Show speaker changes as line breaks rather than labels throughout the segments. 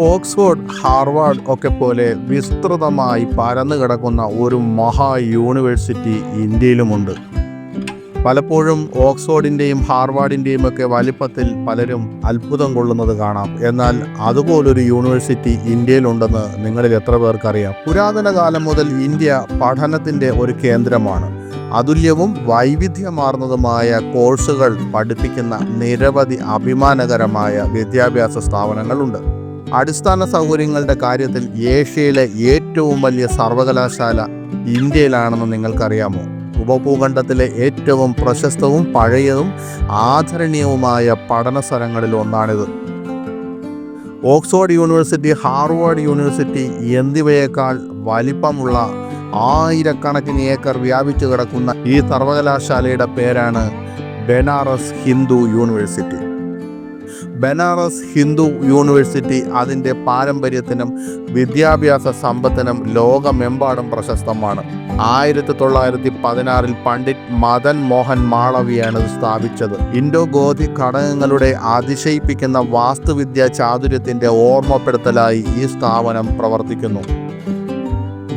Oxford, Harvard ഒക്കെ പോലെ വിസ്തൃതമായി പരന്നു കിടക്കുന്ന ഒരു മഹാ യൂണിവേഴ്സിറ്റി ഇന്ത്യയിലുമുണ്ട്. പലപ്പോഴും ഓക്സ്ഫോർഡിൻ്റെയും ഹാർവാർഡിൻ്റെയും ഒക്കെ വലിപ്പത്തിൽ പലരും അത്ഭുതം കൊള്ളുന്നത് കാണാം. എന്നാൽ അതുപോലൊരു യൂണിവേഴ്സിറ്റി ഇന്ത്യയിലുണ്ടെന്ന് നിങ്ങളിൽ എത്ര പേർക്കറിയാം? പുരാതന കാലം മുതൽ ഇന്ത്യ പഠനത്തിൻ്റെ ഒരു കേന്ദ്രമാണ്. അതുല്യവും വൈവിധ്യമാർന്നതുമായ കോഴ്സുകൾ പഠിപ്പിക്കുന്ന നിരവധി അഭിമാനകരമായ വിദ്യാഭ്യാസ സ്ഥാപനങ്ങളുണ്ട്. അടിസ്ഥാന സൗകര്യങ്ങളുടെ കാര്യത്തിൽ ഏഷ്യയിലെ ഏറ്റവും വലിയ സർവകലാശാല ഇന്ത്യയിലാണെന്ന് നിങ്ങൾക്കറിയാമോ? ഉപഭൂഖണ്ഡത്തിലെ ഏറ്റവും പ്രശസ്തവും പഴയതും ആദരണീയവുമായ പഠന സ്ഥലങ്ങളിൽ ഒന്നാണിത്. ഓക്സ്ഫോർഡ് യൂണിവേഴ്സിറ്റി, ഹാർവാർഡ് യൂണിവേഴ്സിറ്റി എന്നിവയേക്കാൾ വലിപ്പമുള്ള ആയിരക്കണക്കിന് ഏക്കർ വ്യാപിച്ചു കിടക്കുന്ന ഈ സർവകലാശാലയുടെ പേരാണ് ബനാറസ് ഹിന്ദു യൂണിവേഴ്സിറ്റി. ബനാറസ് ഹിന്ദു യൂണിവേഴ്സിറ്റി അതിൻ്റെ പാരമ്പര്യത്തിനും വിദ്യാഭ്യാസ സമ്പത്തിനും ലോകമെമ്പാടും പ്രശസ്തമാണ്. 1916 പണ്ഡിറ്റ് മദൻ മോഹൻ മാളവിയാണ് ഇത് സ്ഥാപിച്ചത്. ഇൻഡോ ഗോഥിക് ഘടകങ്ങളുടെ അതിശയിപ്പിക്കുന്ന വാസ്തുവിദ്യാ ചാതുര്യത്തിൻ്റെ ഓർമ്മപ്പെടുത്തലായി ഈ സ്ഥാപനം പ്രവർത്തിക്കുന്നു.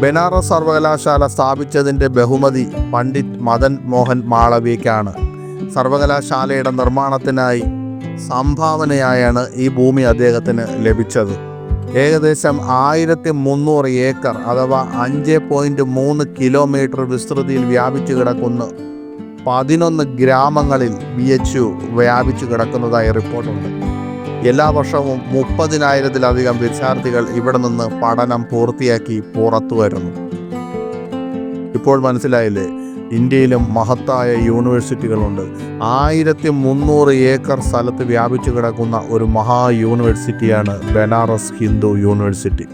ബനാറസ് സർവകലാശാല സ്ഥാപിച്ചതിൻ്റെ ബഹുമതി പണ്ഡിറ്റ് മദൻ മോഹൻ മാളവിയയ്ക്കാണ്. സർവകലാശാലയുടെ നിർമ്മാണത്തിനായി സംഭാവനയായാണ് ഈ ഭൂമി അദ്ദേഹത്തിന് ലഭിച്ചത്. ഏകദേശം 1300 ഏക്കർ അഥവാ 5.3 കിലോമീറ്റർ വിസ്തൃതിയിൽ വ്യാപിച്ചു കിടക്കുന്ന 11 ഗ്രാമങ്ങളിൽ BHU വ്യാപിച്ചു കിടക്കുന്നതായി റിപ്പോർട്ടുണ്ട്. എല്ലാ വർഷവും 30,000-ലധികം വിദ്യാർത്ഥികൾ ഇവിടെ നിന്ന് പഠനം പൂർത്തിയാക്കി പുറത്തു വരുന്നു. ഇപ്പോൾ മനസ്സിലായില്ലേ? ഇന്ത്യയിലും മഹത്തായ യൂണിവേഴ്സിറ്റികളുണ്ട്. 1300 ഏക്കർ സ്ഥലത്ത് വ്യാപിച്ചു കിടക്കുന്ന ഒരു മഹാ യൂണിവേഴ്സിറ്റിയാണ് ബനാറസ് ഹിന്ദു യൂണിവേഴ്സിറ്റി.